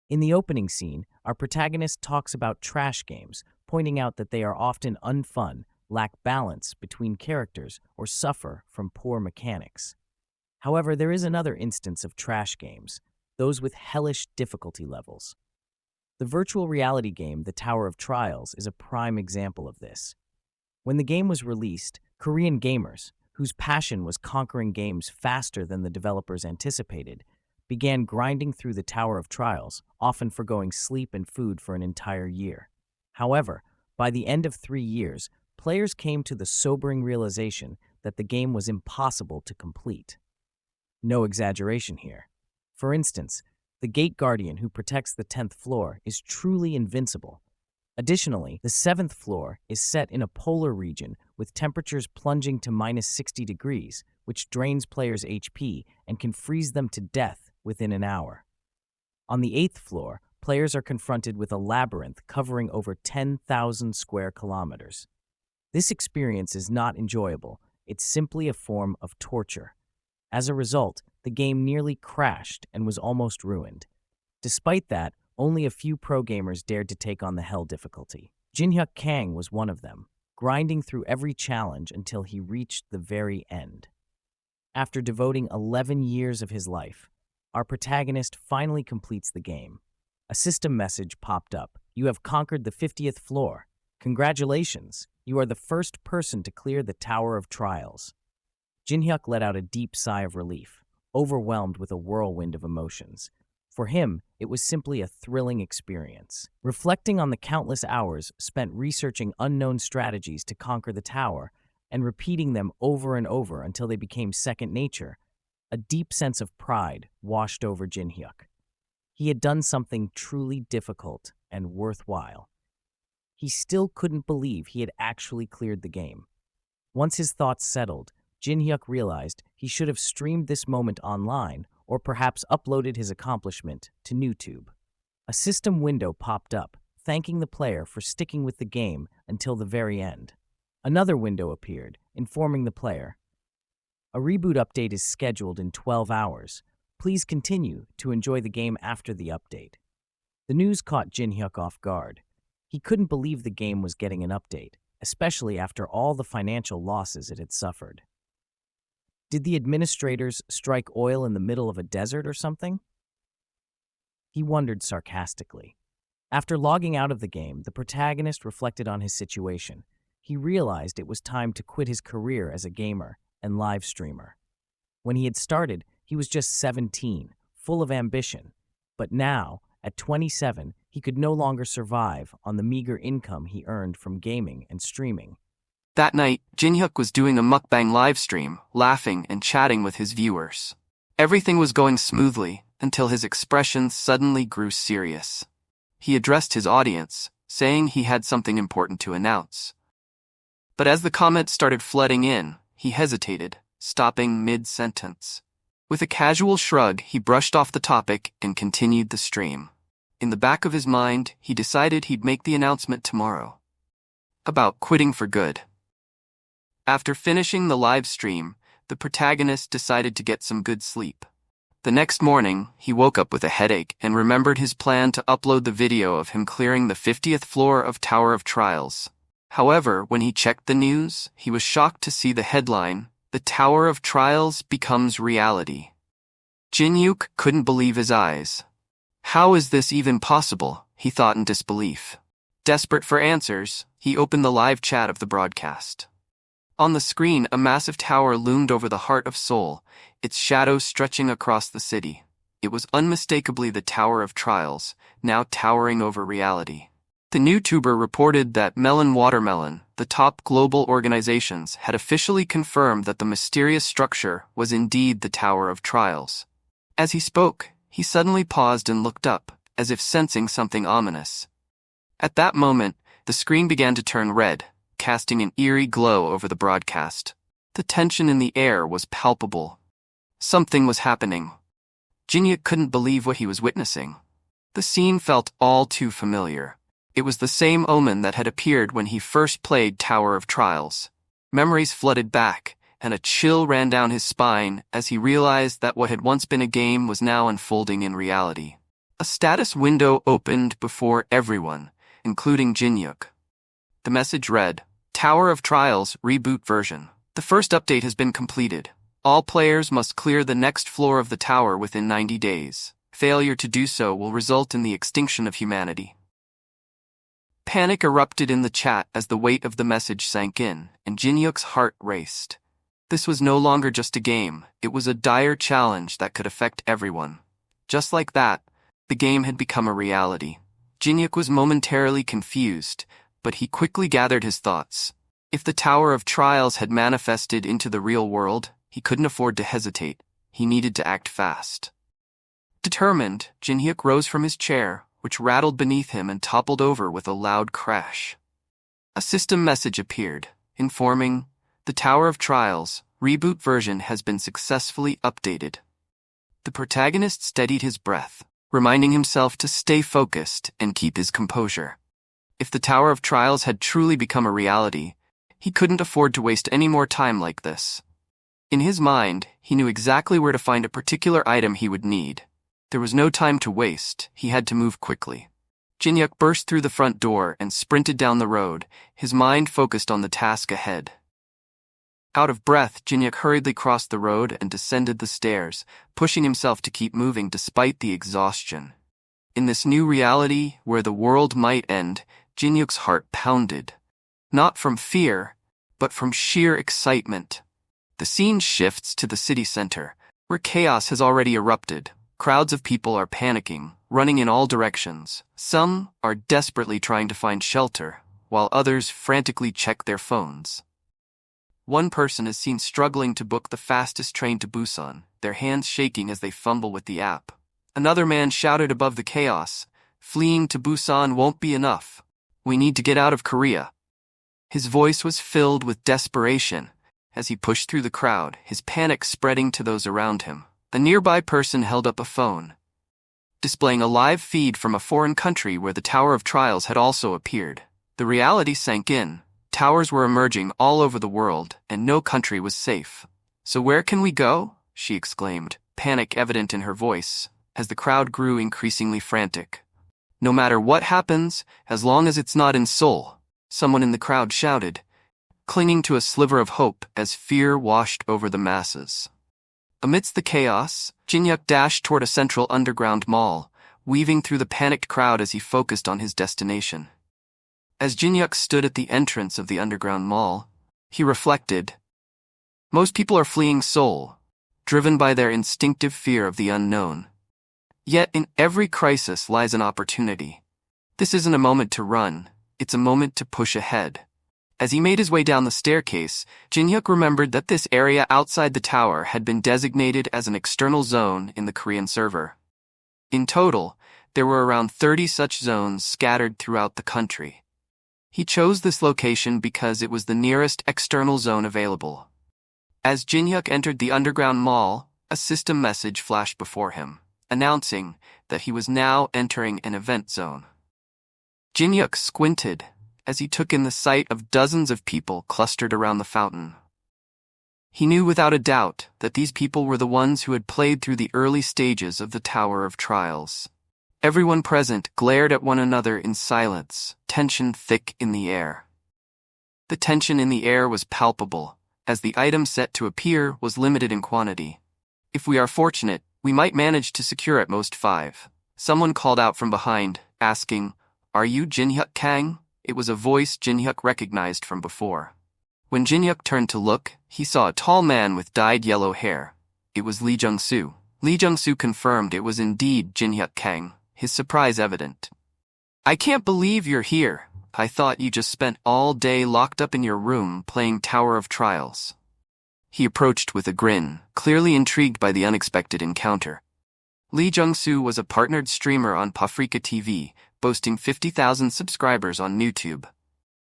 In the opening scene, our protagonist talks about trash games, pointing out that they are often unfun, lack balance between characters, or suffer from poor mechanics. However, there is another instance of trash games, those with hellish difficulty levels. The virtual reality game The Tower of Trials is a prime example of this. When the game was released, Korean gamers, whose passion was conquering games faster than the developers anticipated, began grinding through the Tower of Trials, often forgoing sleep and food for an entire year. However, by the end of 3 years, players came to the sobering realization that the game was impossible to complete. No exaggeration here. For instance, the gate guardian who protects the 10th floor is truly invincible. Additionally, the 7th floor is set in a polar region with temperatures plunging to -60 degrees, which drains players' HP and can freeze them to death within an hour. On the 8th floor, players are confronted with a labyrinth covering over 10,000 square kilometers. This experience is not enjoyable, it's simply a form of torture. As a result, the game nearly crashed and was almost ruined. Despite that, only a few pro gamers dared to take on the hell difficulty. Jinhyuk Kang was one of them, grinding through every challenge until he reached the very end. After devoting 11 years of his life, our protagonist finally completes the game. A system message popped up. You have conquered the 50th floor. Congratulations, you are the first person to clear the Tower of Trials. Jinhyuk let out a deep sigh of relief, overwhelmed with a whirlwind of emotions. For him, it was simply a thrilling experience. Reflecting on the countless hours spent researching unknown strategies to conquer the tower and repeating them over and over until they became second nature, a deep sense of pride washed over Jinhyuk. He had done something truly difficult and worthwhile. He still couldn't believe he had actually cleared the game. Once his thoughts settled, Jinhyuk realized he should have streamed this moment online or perhaps uploaded his accomplishment to YouTube. A system window popped up, thanking the player for sticking with the game until the very end. Another window appeared, informing the player, "A reboot update is scheduled in 12 hours. Please continue to enjoy the game after the update." The news caught Jinhyuk off guard. He couldn't believe the game was getting an update, especially after all the financial losses it had suffered. Did the administrators strike oil in the middle of a desert or something? He wondered sarcastically. After logging out of the game, the protagonist reflected on his situation. He realized it was time to quit his career as a gamer and live streamer. When he had started, he was just 17, full of ambition. But now, at 27, he could no longer survive on the meager income he earned from gaming and streaming. That night, Jinhyuk was doing a mukbang livestream, laughing and chatting with his viewers. Everything was going smoothly until his expression suddenly grew serious. He addressed his audience, saying he had something important to announce. But as the comments started flooding in, he hesitated, stopping mid-sentence. With a casual shrug, he brushed off the topic and continued the stream. In the back of his mind, he decided he'd make the announcement tomorrow. About quitting for good. After finishing the live stream, the protagonist decided to get some good sleep. The next morning, he woke up with a headache and remembered his plan to upload the video of him clearing the 50th floor of Tower of Trials. However, when he checked the news, he was shocked to see the headline, "The Tower of Trials becomes reality." Jinhyuk couldn't believe his eyes. How is this even possible? He thought in disbelief. Desperate for answers, he opened the live chat of the broadcast. On the screen, a massive tower loomed over the heart of Seoul, its shadows stretching across the city. It was unmistakably the Tower of Trials, now towering over reality. The YouTuber reported that Melon Watermelon, the top global organizations, had officially confirmed that the mysterious structure was indeed the Tower of Trials. As he spoke, he suddenly paused and looked up, as if sensing something ominous. At that moment, the screen began to turn red, casting an eerie glow over the broadcast. The tension in the air was palpable. Something was happening. Jinhyuk couldn't believe what he was witnessing. The scene felt all too familiar. It was the same omen that had appeared when he first played Tower of Trials. Memories flooded back, and a chill ran down his spine as he realized that what had once been a game was now unfolding in reality. A status window opened before everyone, including Jinhyuk. The message read, Tower of Trials Reboot Version. The first update has been completed. All players must clear the next floor of the tower within 90 days. Failure to do so will result in the extinction of humanity. Panic erupted in the chat as the weight of the message sank in, and Jinhyuk's heart raced. This was no longer just a game, it was a dire challenge that could affect everyone. Just like that, the game had become a reality. Jinhyuk was momentarily confused, but he quickly gathered his thoughts. If the Tower of Trials had manifested into the real world, he couldn't afford to hesitate. He needed to act fast. Determined, Jinhyuk rose from his chair, which rattled beneath him and toppled over with a loud crash. A system message appeared, informing, the Tower of Trials Reboot Version has been successfully updated. The protagonist steadied his breath, reminding himself to stay focused and keep his composure. If the Tower of Trials had truly become a reality, he couldn't afford to waste any more time like this. In his mind, he knew exactly where to find a particular item he would need. There was no time to waste, he had to move quickly. Jinhyuk burst through the front door and sprinted down the road, his mind focused on the task ahead. Out of breath, Jinhyuk hurriedly crossed the road and descended the stairs, pushing himself to keep moving despite the exhaustion. In this new reality, where the world might end, Jinhyuk's heart pounded. Not from fear, but from sheer excitement. The scene shifts to the city center, where chaos has already erupted. Crowds of people are panicking, running in all directions. Some are desperately trying to find shelter, while others frantically check their phones. One person is seen struggling to book the fastest train to Busan, their hands shaking as they fumble with the app. Another man shouted above the chaos, "Fleeing to Busan won't be enough. We need to get out of Korea." His voice was filled with desperation. As he pushed through the crowd, his panic spreading to those around him. A nearby person held up a phone, displaying a live feed from a foreign country where the Tower of Trials had also appeared. The reality sank in. Towers were emerging all over the world, and no country was safe. "So where can we go?" she exclaimed, panic evident in her voice, as the crowd grew increasingly frantic. "No matter what happens, as long as it's not in Seoul," someone in the crowd shouted, clinging to a sliver of hope as fear washed over the masses. Amidst the chaos, Jinhyuk dashed toward a central underground mall, weaving through the panicked crowd as he focused on his destination. As Jinhyuk stood at the entrance of the underground mall, he reflected, most people are fleeing Seoul, driven by their instinctive fear of the unknown. Yet in every crisis lies an opportunity. This isn't a moment to run, it's a moment to push ahead. As he made his way down the staircase, Jinhyuk remembered that this area outside the tower had been designated as an external zone in the Korean server. In total, there were around 30 such zones scattered throughout the country. He chose this location because it was the nearest external zone available. As Jinhyuk entered the underground mall, a system message flashed before him, announcing that he was now entering an event zone. Jinhyuk squinted as he took in the sight of dozens of people clustered around the fountain. He knew without a doubt that these people were the ones who had played through the early stages of the Tower of Trials. Everyone present glared at one another in silence, tension thick in the air. The tension in the air was palpable, as the item set to appear was limited in quantity. "If we are fortunate, we might manage to secure at most 5. Someone called out from behind, asking, "Are you Jinhyuk Kang?" It was a voice Jinhyuk recognized from before. When Jinhyuk turned to look, he saw a tall man with dyed yellow hair. It was Lee Jung-soo. Lee Jung-soo confirmed it was indeed Jinhyuk Kang, his surprise evident. "I can't believe you're here. I thought you just spent all day locked up in your room playing Tower of Trials." He approached with a grin, clearly intrigued by the unexpected encounter. Lee Jung-soo was a partnered streamer on Pafrika TV, boasting 50,000 subscribers on YouTube.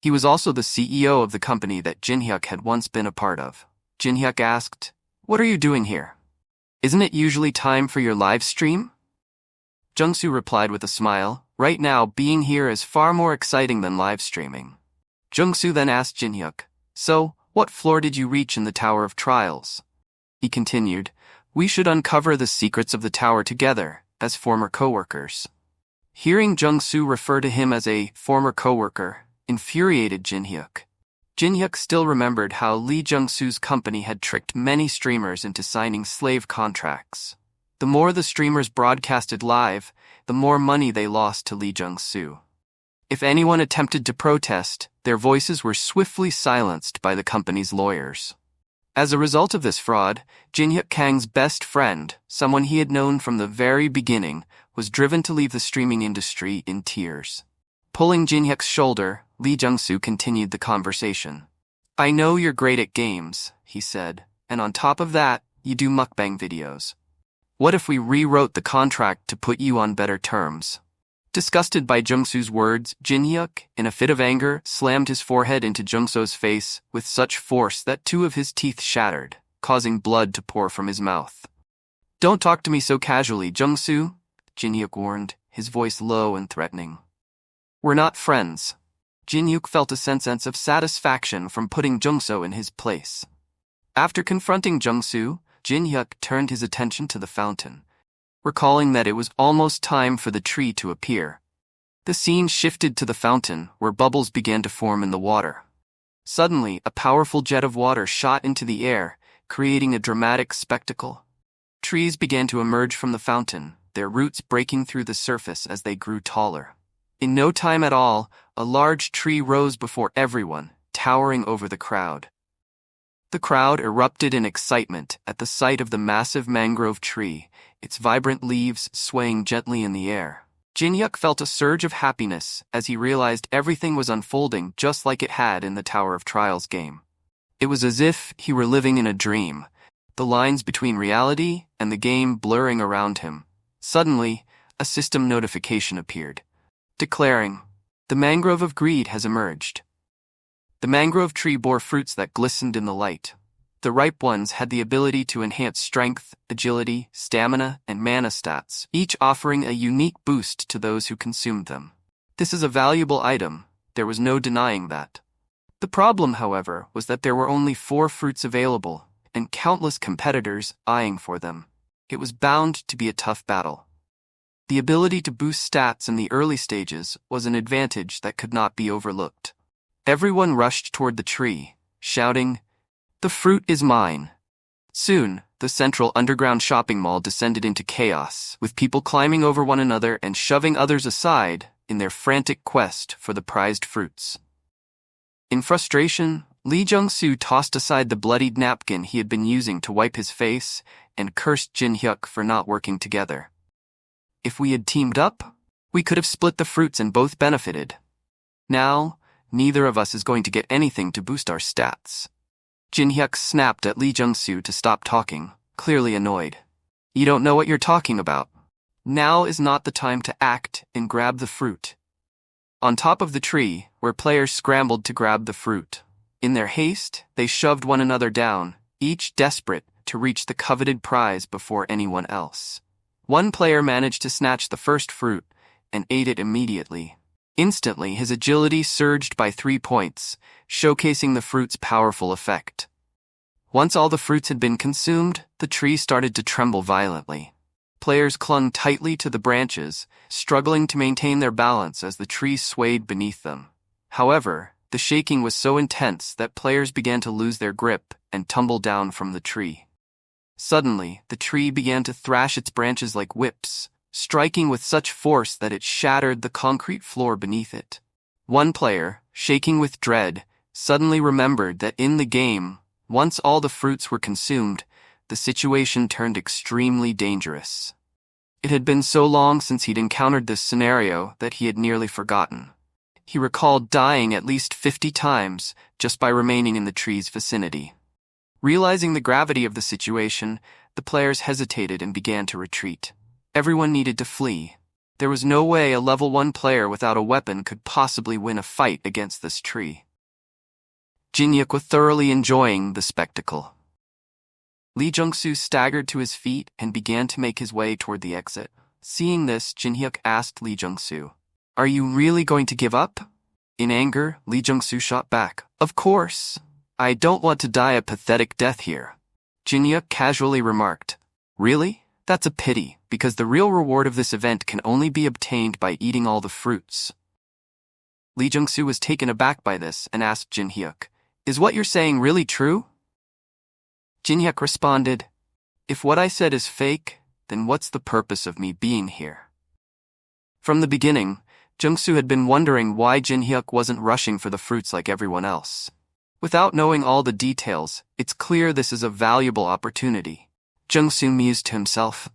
He was also the CEO of the company that Jinhyuk had once been a part of. Jinhyuk asked, "What are you doing here? Isn't it usually time for your live stream?" Jung-soo replied with a smile, "Right now, being here is far more exciting than live streaming." Jung-soo then asked Jinhyuk, "So, what floor did you reach in the Tower of Trials?" He continued, "We should uncover the secrets of the tower together, as former coworkers. Hearing Jung-soo refer to him as a former coworker infuriated Jin-hyuk. Jin-hyuk still remembered how Lee Jung-soo's company had tricked many streamers into signing slave contracts. The more the streamers broadcasted live, the more money they lost to Lee Jung-soo. If anyone attempted to protest, their voices were swiftly silenced by the company's lawyers. As a result of this fraud, Jin-hyuk Kang's best friend, someone he had known from the very beginning, was driven to leave the streaming industry in tears. Pulling Jin-hyuk's shoulder, Lee Jung-soo continued the conversation. "I know you're great at games," he said, "and on top of that, you do mukbang videos. What if we rewrote the contract to put you on better terms?" Disgusted by Jung-soo's words, Jin-hyuk, in a fit of anger, slammed his forehead into Jung-soo's face with such force that 2 of his teeth shattered, causing blood to pour from his mouth. "Don't talk to me so casually, Jung-soo," Jin-hyuk warned, his voice low and threatening. "We're not friends." Jin-hyuk felt a sense of satisfaction from putting Jung-soo in his place. After confronting Jung-soo, Jin-hyuk turned his attention to the fountain, recalling that it was almost time for the tree to appear. The scene shifted to the fountain, where bubbles began to form in the water. Suddenly, a powerful jet of water shot into the air, creating a dramatic spectacle. Trees began to emerge from the fountain, their roots breaking through the surface as they grew taller. In no time at all, a large tree rose before everyone, towering over the crowd. The crowd erupted in excitement at the sight of the massive mangrove tree, its vibrant leaves swaying gently in the air. Jin-hyuk felt a surge of happiness as he realized everything was unfolding just like it had in the Tower of Trials game. It was as if he were living in a dream, the lines between reality and the game blurring around him. Suddenly, a system notification appeared, declaring, "The mangrove of greed has emerged." The mangrove tree bore fruits that glistened in the light. The ripe ones had the ability to enhance strength, agility, stamina, and mana stats, each offering a unique boost to those who consumed them. This is a valuable item, there was no denying that. The problem, however, was that there were only 4 fruits available, and countless competitors eyeing for them. It was bound to be a tough battle. The ability to boost stats in the early stages was an advantage that could not be overlooked. Everyone rushed toward the tree, shouting, "The fruit is mine." Soon, the central underground shopping mall descended into chaos, with people climbing over one another and shoving others aside in their frantic quest for the prized fruits. In frustration, Lee Jung-soo tossed aside the bloodied napkin he had been using to wipe his face and cursed Jin-hyuk for not working together. "If we had teamed up, we could have split the fruits and both benefited. Now, neither of us is going to get anything to boost our stats." Jin-hyuk snapped at Lee Jung-soo to stop talking, clearly annoyed. "You don't know what you're talking about. Now is not the time to act and grab the fruit." On top of the tree, where players scrambled to grab the fruit. In their haste, they shoved one another down, each desperate to reach the coveted prize before anyone else. One player managed to snatch the first fruit and ate it immediately. Instantly, his agility surged by 3 points, showcasing the fruit's powerful effect. Once all the fruits had been consumed, the tree started to tremble violently. Players clung tightly to the branches, struggling to maintain their balance as the tree swayed beneath them. However, the shaking was so intense that players began to lose their grip and tumble down from the tree. Suddenly, the tree began to thrash its branches like whips, striking with such force that it shattered the concrete floor beneath it. One player, shaking with dread, suddenly remembered that in the game, once all the fruits were consumed, the situation turned extremely dangerous. It had been so long since he'd encountered this scenario that he had nearly forgotten. He recalled dying at least 50 times just by remaining in the tree's vicinity. Realizing the gravity of the situation, the players hesitated and began to retreat. Everyone needed to flee. There was no way a level 1 player without a weapon could possibly win a fight against this tree. Jin-hyuk was thoroughly enjoying the spectacle. Lee Jung-soo staggered to his feet and began to make his way toward the exit. Seeing this, Jin-hyuk asked Lee Jung-soo, "Are you really going to give up?" In anger, Lee Jung-soo shot back, "Of course. I don't want to die a pathetic death here." Jin-hyuk casually remarked, "Really? That's a pity, because the real reward of this event can only be obtained by eating all the fruits. Lee Jung-soo was taken aback by this and asked Jin Hyuk, "Is what you're saying really true?" Jin Hyuk responded, "If what I said is fake, then what's the purpose of me being here?" From the beginning, Jung-soo had been wondering why Jin Hyuk wasn't rushing for the fruits like everyone else. Without knowing all the details, it's clear this is a valuable opportunity. Jung-soo mused to himself.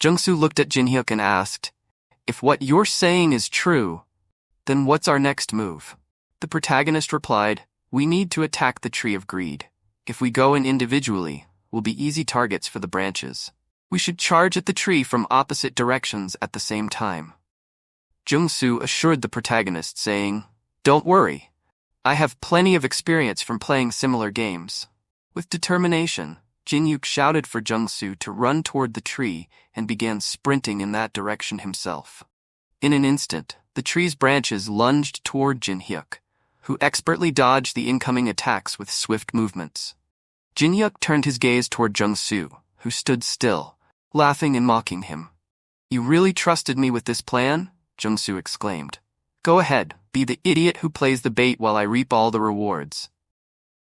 Jung-soo looked at Jin Hyuk and asked, "If what you're saying is true, then what's our next move?" The protagonist replied, "We need to attack the Tree of Greed. If we go in individually, we'll be easy targets for the branches. We should charge at the tree from opposite directions at the same time." Jung-soo assured the protagonist, saying, "Don't worry. I have plenty of experience from playing similar games." With determination, Jin Hyuk shouted for Jung-soo to run toward the tree and began sprinting in that direction himself. In an instant, the tree's branches lunged toward Jin Hyuk, who expertly dodged the incoming attacks with swift movements. Jin Hyuk turned his gaze toward Jung-soo, who stood still, laughing and mocking him. "You really trusted me with this plan?" Jung-soo exclaimed. "Go ahead, be the idiot who plays the bait while I reap all the rewards."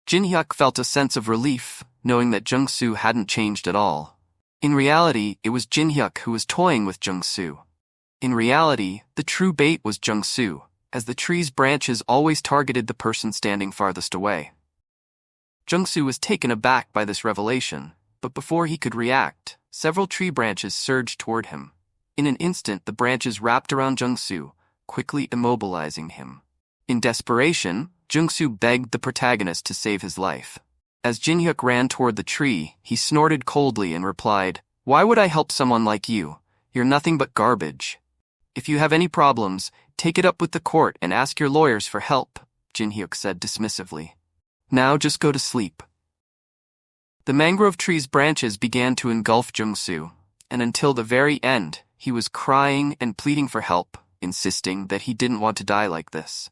Jin Hyuk felt a sense of relief, knowing that Jung-soo hadn't changed at all. In reality, it was Jin Hyuk who was toying with Jung-soo. In reality, the true bait was Jung-soo, as the tree's branches always targeted the person standing farthest away. Jung-soo was taken aback by this revelation, but before he could react, several tree branches surged toward him. In an instant, the branches wrapped around Jung-soo, quickly immobilizing him. In desperation, Jung-soo begged the protagonist to save his life. As Jin Hyuk ran toward the tree, he snorted coldly and replied, "Why would I help someone like you? You're nothing but garbage. If you have any problems, take it up with the court and ask your lawyers for help," Jin Hyuk said dismissively. "Now just go to sleep." The mangrove tree's branches began to engulf Jung-soo, and until the very end, he was crying and pleading for help, insisting that he didn't want to die like this.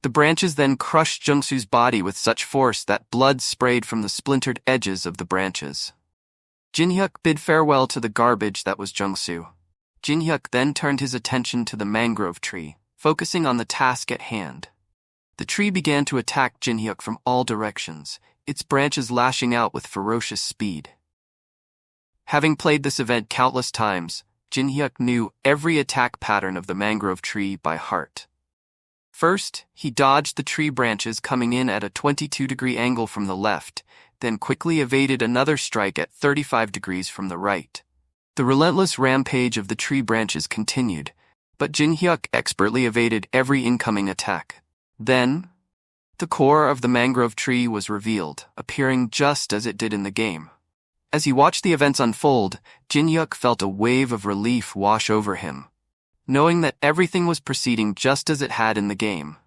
The branches then crushed Jung-soo's body with such force that blood sprayed from the splintered edges of the branches. Jin Hyuk bid farewell to the garbage that was Jung-soo. Jin Hyuk then turned his attention to the mangrove tree, focusing on the task at hand. The tree began to attack Jin Hyuk from all directions, its branches lashing out with ferocious speed. Having played this event countless times, Jin Hyuk knew every attack pattern of the mangrove tree by heart. First, he dodged the tree branches coming in at a 22-degree angle from the left, then quickly evaded another strike at 35 degrees from the right. The relentless rampage of the tree branches continued, but Jin Hyuk expertly evaded every incoming attack. Then, the core of the mangrove tree was revealed, appearing just as it did in the game. As he watched the events unfold, Jin Hyuk felt a wave of relief wash over him, knowing that everything was proceeding just as it had in the game.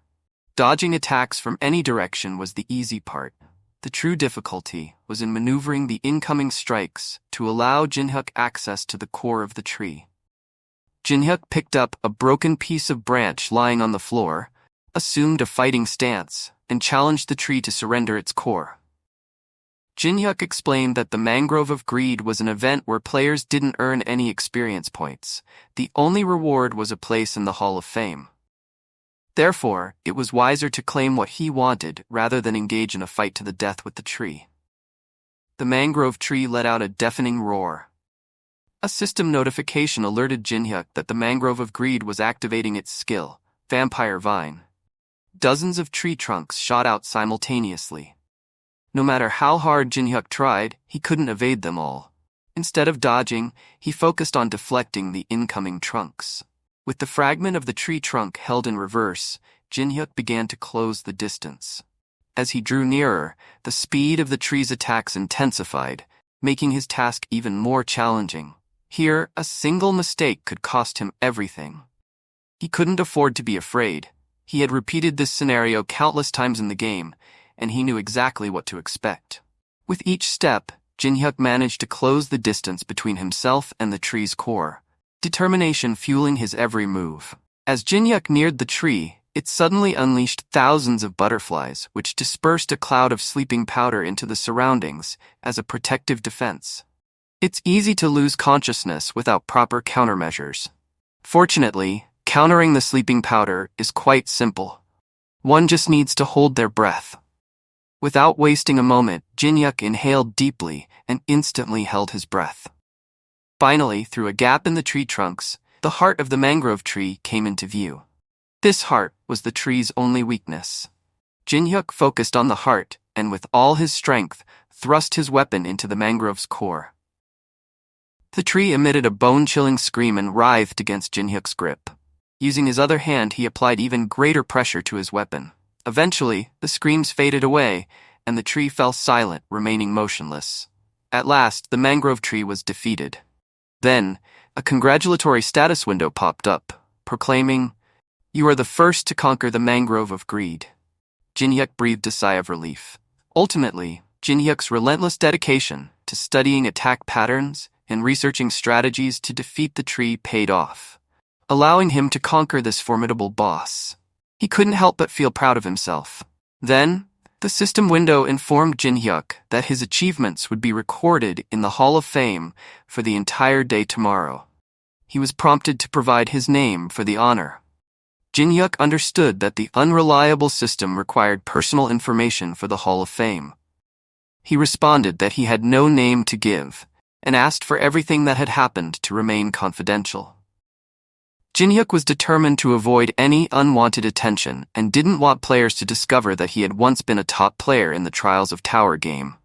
Dodging attacks from any direction was the easy part. The true difficulty was in maneuvering the incoming strikes to allow Jin Hyuk access to the core of the tree. Jin Hyuk picked up a broken piece of branch lying on the floor, assumed a fighting stance, and challenged the tree to surrender its core. Jin Hyuk explained that the Mangrove of Greed was an event where players didn't earn any experience points. The only reward was a place in the Hall of Fame. Therefore, it was wiser to claim what he wanted rather than engage in a fight to the death with the tree. The mangrove tree let out a deafening roar. A system notification alerted Jin Hyuk that the Mangrove of Greed was activating its skill, Vampire Vine. Dozens of tree trunks shot out simultaneously. No matter how hard Jin Hyuk tried, he couldn't evade them all. Instead of dodging, he focused on deflecting the incoming trunks. With the fragment of the tree trunk held in reverse, Jin Hyuk began to close the distance. As he drew nearer, the speed of the tree's attacks intensified, making his task even more challenging. Here, a single mistake could cost him everything. He couldn't afford to be afraid. He had repeated this scenario countless times in the game, and he knew exactly what to expect. With each step, Jin Hyuk managed to close the distance between himself and the tree's core, determination fueling his every move. As Jin Hyuk neared the tree, it suddenly unleashed thousands of butterflies, which dispersed a cloud of sleeping powder into the surroundings as a protective defense. It's easy to lose consciousness without proper countermeasures. Fortunately, countering the sleeping powder is quite simple. One just needs to hold their breath. Without wasting a moment, Jinhyuk inhaled deeply and instantly held his breath. Finally, through a gap in the tree trunks, the heart of the mangrove tree came into view. This heart was the tree's only weakness. Jinhyuk focused on the heart and with all his strength thrust his weapon into the mangrove's core. The tree emitted a bone-chilling scream and writhed against Jinhyuk's grip. Using his other hand, he applied even greater pressure to his weapon. Eventually, the screams faded away, and the tree fell silent, remaining motionless. At last, the mangrove tree was defeated. Then, a congratulatory status window popped up, proclaiming, "You are the first to conquer the mangrove of greed." Jinhyuk breathed a sigh of relief. Ultimately, Jinhyuk's relentless dedication to studying attack patterns and researching strategies to defeat the tree paid off, allowing him to conquer this formidable boss. He couldn't help but feel proud of himself. Then, the system window informed Jinhyuk that his achievements would be recorded in the Hall of Fame for the entire day tomorrow. He was prompted to provide his name for the honor. Jinhyuk understood that the unreliable system required personal information for the Hall of Fame. He responded that he had no name to give, and asked for everything that had happened to remain confidential. Jinhyuk was determined to avoid any unwanted attention and didn't want players to discover that he had once been a top player in the Trials of Tower game.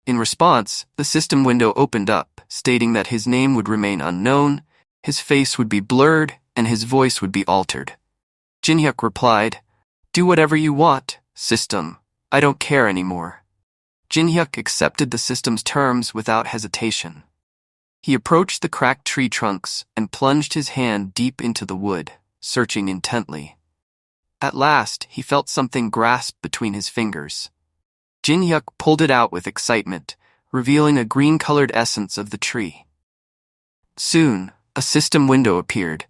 In response, the system window opened up, stating that his name would remain unknown, his face would be blurred, and his voice would be altered. Jinhyuk replied, "Do whatever you want, system. I don't care anymore." Jinhyuk accepted the system's terms without hesitation. He approached the cracked tree trunks and plunged his hand deep into the wood, searching intently. At last, he felt something grasp between his fingers. Jinhyuk pulled it out with excitement, revealing a green-colored essence of the tree. Soon, a system window appeared,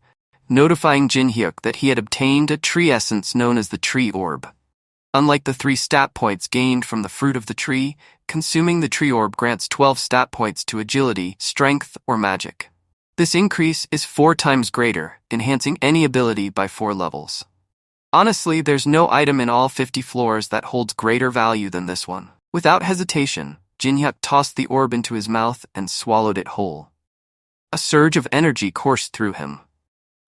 notifying Jinhyuk that he had obtained a tree essence known as the tree orb. Unlike the 3 stat points gained from the fruit of the tree, consuming the tree orb grants 12 stat points to agility, strength, or magic. This increase is 4 times greater, enhancing any ability by 4 levels. Honestly, there's no item in all 50 floors that holds greater value than this one. Without hesitation, Jinhyuk tossed the orb into his mouth and swallowed it whole. A surge of energy coursed through him.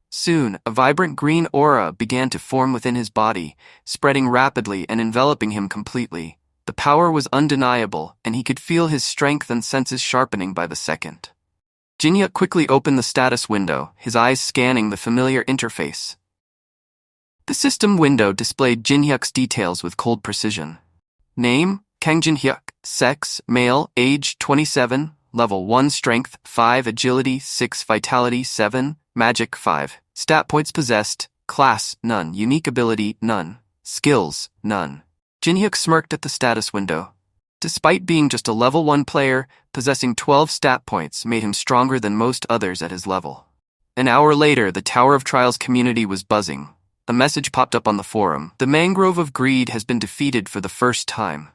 Soon, a vibrant green aura began to form within his body, spreading rapidly and enveloping him completely. The power was undeniable, and he could feel his strength and senses sharpening by the second. Jinhyuk quickly opened the status window, his eyes scanning the familiar interface. The system window displayed Jinhyuk's details with cold precision. Name, Kang Jinhyuk. Sex, male, age 27, level 1 strength, 5 agility, 6 vitality, 7 magic, 5. Stat points possessed, class, none. Unique ability, none. Skills, none. Jinhyuk smirked at the status window. Despite being just a level 1 player, possessing 12 stat points made him stronger than most others at his level. An hour later, the Tower of Trials community was buzzing. A message popped up on the forum. The Mangrove of Greed has been defeated for the first time.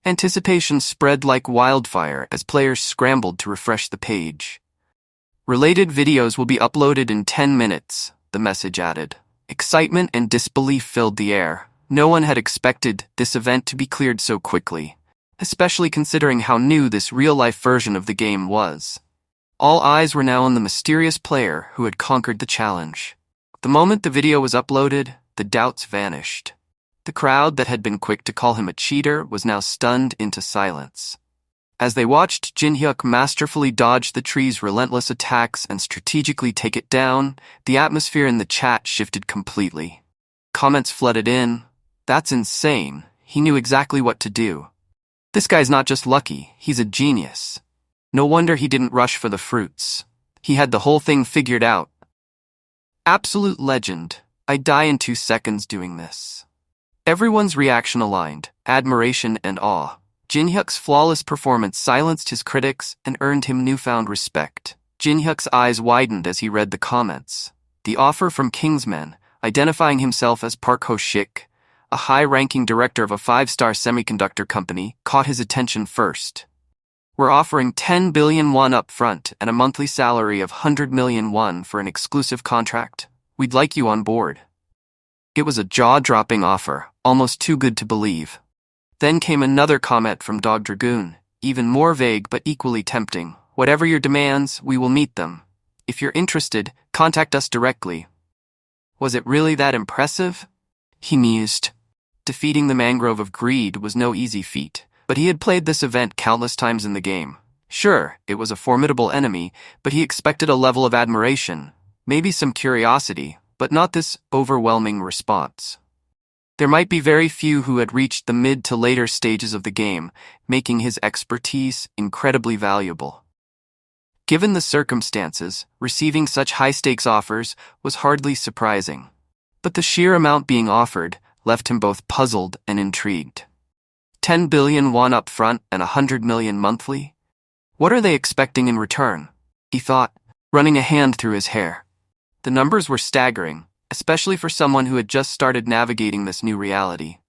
Anticipation spread like wildfire as players scrambled to refresh the page. Related videos will be uploaded in 10 minutes, the message added. Excitement and disbelief filled the air. No one had expected this event to be cleared so quickly, especially considering how new this real-life version of the game was. All eyes were now on the mysterious player who had conquered the challenge. The moment the video was uploaded, the doubts vanished. The crowd that had been quick to call him a cheater was now stunned into silence. As they watched Jinhyuk masterfully dodge the tree's relentless attacks and strategically take it down, the atmosphere in the chat shifted completely. Comments flooded in. "That's insane. He knew exactly what to do. This guy's not just lucky, he's a genius. No wonder he didn't rush for the fruits. He had the whole thing figured out. Absolute legend. I'd die in 2 seconds doing this." Everyone's reaction aligned, admiration and awe. Jinhyuk's flawless performance silenced his critics and earned him newfound respect. Jinhyuk's eyes widened as he read the comments. The offer from Kingsman, identifying himself as Park Ho-shik, a high-ranking director of a 5-star semiconductor company, caught his attention first. We're offering 10 billion won up front and a monthly salary of 100 million won for an exclusive contract. We'd like you on board. It was a jaw-dropping offer, almost too good to believe. Then came another comment from Dog Dragoon, even more vague but equally tempting. Whatever your demands, we will meet them. If you're interested, contact us directly. Was it really that impressive? He mused. Defeating the Mangrove of Greed was no easy feat, but he had played this event countless times in the game. Sure, it was a formidable enemy, but he expected a level of admiration, maybe some curiosity, but not this overwhelming response. There might be very few who had reached the mid to later stages of the game, making his expertise incredibly valuable. Given the circumstances, receiving such high-stakes offers was hardly surprising. But the sheer amount being offered left him both puzzled and intrigued. 10 billion won up front and 100 million monthly? What are they expecting in return? He thought, running a hand through his hair. The numbers were staggering, especially for someone who had just started navigating this new reality.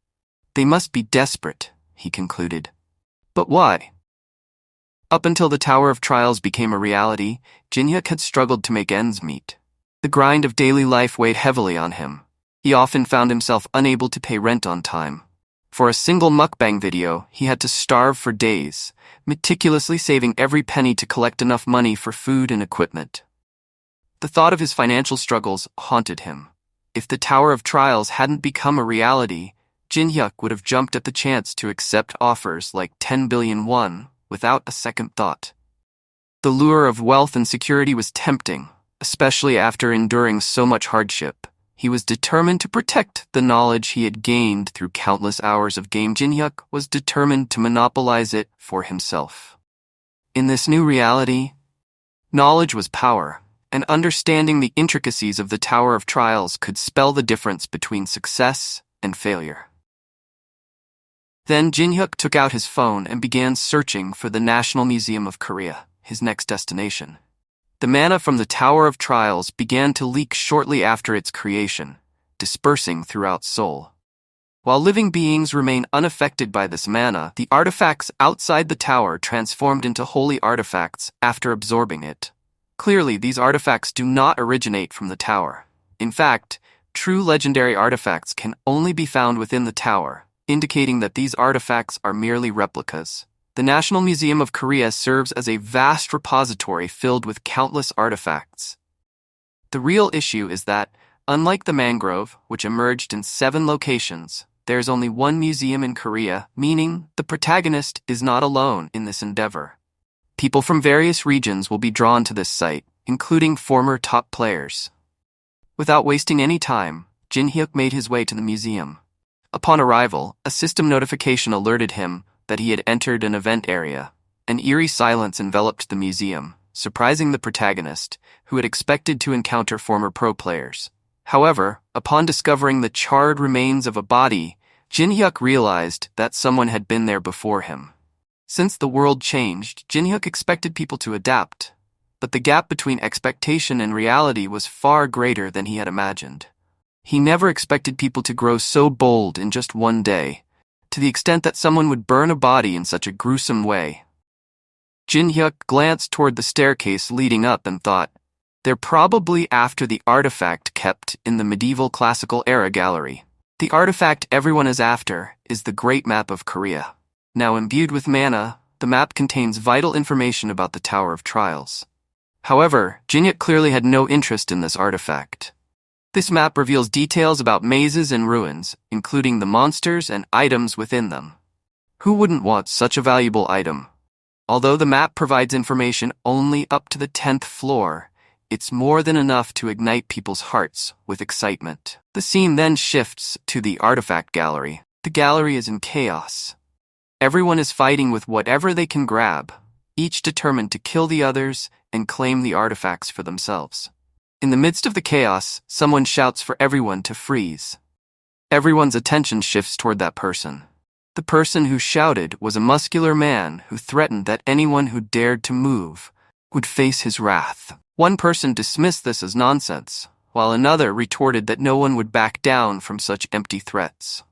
They must be desperate, he concluded. But why? Up until the Tower of Trials became a reality, Jinhyuk had struggled to make ends meet. The grind of daily life weighed heavily on him. He often found himself unable to pay rent on time. For a single mukbang video, he had to starve for days, meticulously saving every penny to collect enough money for food and equipment. The thought of his financial struggles haunted him. If the Tower of Trials hadn't become a reality, Jinhyuk would have jumped at the chance to accept offers like 10 billion won without a second thought. The lure of wealth and security was tempting, especially after enduring so much hardship. He was determined to protect the knowledge he had gained through countless hours of game. Jinhyuk was determined to monopolize it for himself. In this new reality, knowledge was power, and understanding the intricacies of the Tower of Trials could spell the difference between success and failure. Then Jinhyuk took out his phone and began searching for the National Museum of Korea, his next destination. The mana from the Tower of Trials began to leak shortly after its creation, dispersing throughout Seoul. While living beings remain unaffected by this mana, the artifacts outside the tower transformed into holy artifacts after absorbing it. Clearly, these artifacts do not originate from the tower. In fact, true legendary artifacts can only be found within the tower, indicating that these artifacts are merely replicas. The National Museum of Korea serves as a vast repository filled with countless artifacts. The real issue is that, unlike the Mangrove, which emerged in 7 locations, there's only one museum in Korea, meaning the protagonist is not alone in this endeavor. People from various regions will be drawn to this site, including former top players. Without wasting any time, Jinhyuk made his way to the museum. Upon arrival, a system notification alerted him that he had entered an event area. An eerie silence enveloped the museum, surprising the protagonist, who had expected to encounter former pro players. However, upon discovering the charred remains of a body, Jinhyuk realized that someone had been there before him. Since the world changed, Jinhyuk expected people to adapt, but the gap between expectation and reality was far greater than he had imagined. He never expected people to grow so bold in just one day, to the extent that someone would burn a body in such a gruesome way. Jinhyuk glanced toward the staircase leading up and thought, they're probably after the artifact kept in the medieval classical era gallery. The artifact everyone is after is the Great Map of Korea. Now imbued with mana, the map contains vital information about the Tower of Trials. However, Jinhyuk clearly had no interest in this artifact. This map reveals details about mazes and ruins, including the monsters and items within them. Who wouldn't want such a valuable item? Although the map provides information only up to the 10th floor, it's more than enough to ignite people's hearts with excitement. The scene then shifts to the artifact gallery. The gallery is in chaos. Everyone is fighting with whatever they can grab, each determined to kill the others and claim the artifacts for themselves. In the midst of the chaos, someone shouts for everyone to freeze. Everyone's attention shifts toward that person. The person who shouted was a muscular man who threatened that anyone who dared to move would face his wrath. One person dismissed this as nonsense, while another retorted that no one would back down from such empty threats.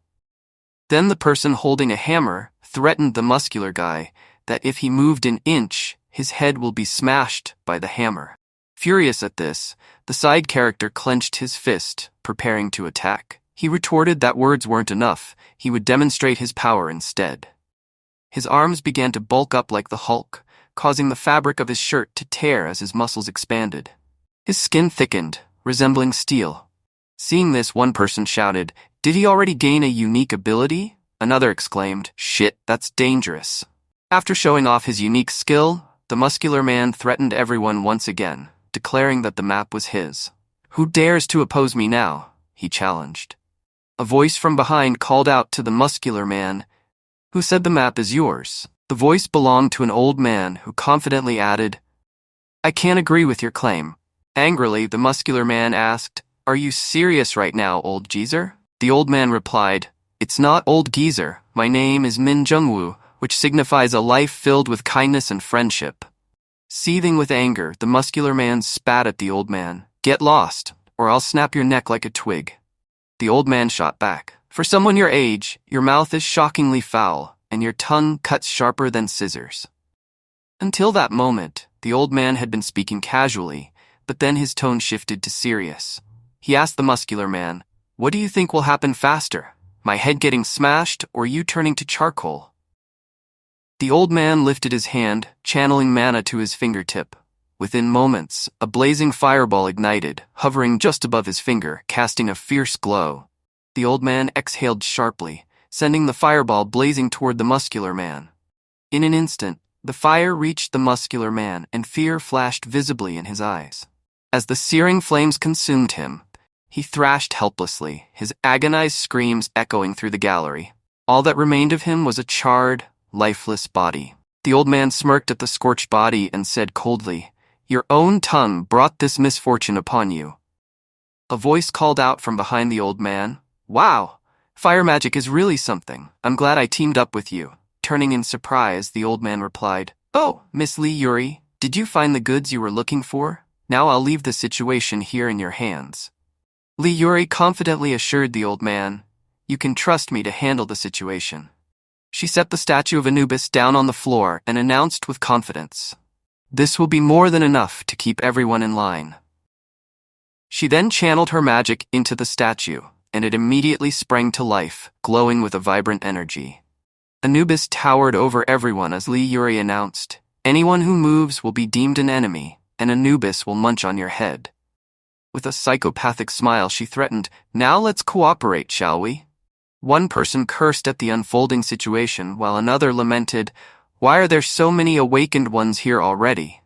Then the person holding a hammer threatened the muscular guy, that if he moved an inch, his head will be smashed by the hammer. Furious at this, the side character clenched his fist, preparing to attack. He retorted that words weren't enough, he would demonstrate his power instead. His arms began to bulk up like the Hulk, causing the fabric of his shirt to tear as his muscles expanded. His skin thickened, resembling steel. Seeing this, one person shouted, "Did he already gain a unique ability?" Another exclaimed, "Shit, that's dangerous." After showing off his unique skill, the muscular man threatened everyone once again, declaring that the map was his. "Who dares to oppose me now?" he challenged. A voice from behind called out to the muscular man, "Who said the map is yours?" The voice belonged to an old man who confidently added, "I can't agree with your claim." Angrily, the muscular man asked, "Are you serious right now, old geezer?" The old man replied, "It's not old geezer, my name is Min Jungwoo, which signifies a life filled with kindness and friendship." Seething with anger, the muscular man spat at the old man. "Get lost, or I'll snap your neck like a twig." The old man shot back, "For someone your age, your mouth is shockingly foul, and your tongue cuts sharper than scissors." Until that moment, the old man had been speaking casually, but then his tone shifted to serious. He asked the muscular man, "What do you think will happen faster? My head getting smashed, or you turning to charcoal?" The old man lifted his hand, channeling mana to his fingertip. Within moments, a blazing fireball ignited, hovering just above his finger, casting a fierce glow. The old man exhaled sharply, sending the fireball blazing toward the muscular man. In an instant, the fire reached the muscular man, and fear flashed visibly in his eyes. As the searing flames consumed him, he thrashed helplessly, his agonized screams echoing through the gallery. All that remained of him was a charred, lifeless body. The old man smirked at the scorched body and said coldly, "Your own tongue brought this misfortune upon you." A voice called out from behind the old man, "Wow, fire magic is really something. I'm glad I teamed up with you." Turning in surprise, the old man replied, "Oh, Miss Lee Yuri, did you find the goods you were looking for? Now I'll leave the situation here in your hands." Lee Yuri confidently assured the old man, "You can trust me to handle the situation." She set the statue of Anubis down on the floor and announced with confidence, "This will be more than enough to keep everyone in line." She then channeled her magic into the statue, and it immediately sprang to life, glowing with a vibrant energy. Anubis towered over everyone as Lee Yuri announced, "Anyone who moves will be deemed an enemy, and Anubis will munch on your head." With a psychopathic smile, she threatened, "Now let's cooperate, shall we?" One person cursed at the unfolding situation, while another lamented, "Why are there so many awakened ones here already?"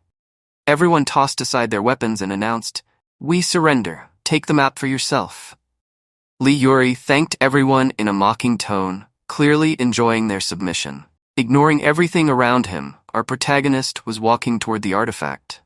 Everyone tossed aside their weapons and announced, "We surrender. Take the map for yourself." Lee Yuri thanked everyone in a mocking tone, clearly enjoying their submission. Ignoring everything around him, our protagonist was walking toward the artifact.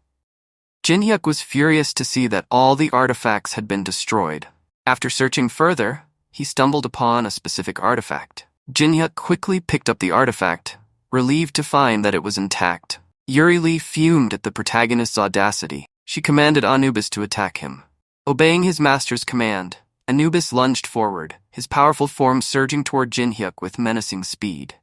Jinhyuk was furious to see that all the artifacts had been destroyed. After searching further, he stumbled upon a specific artifact. Jinhyuk quickly picked up the artifact, relieved to find that it was intact. Yuri Lee fumed at the protagonist's audacity. She commanded Anubis to attack him. Obeying his master's command, Anubis lunged forward, his powerful form surging toward Jinhyuk with menacing speed.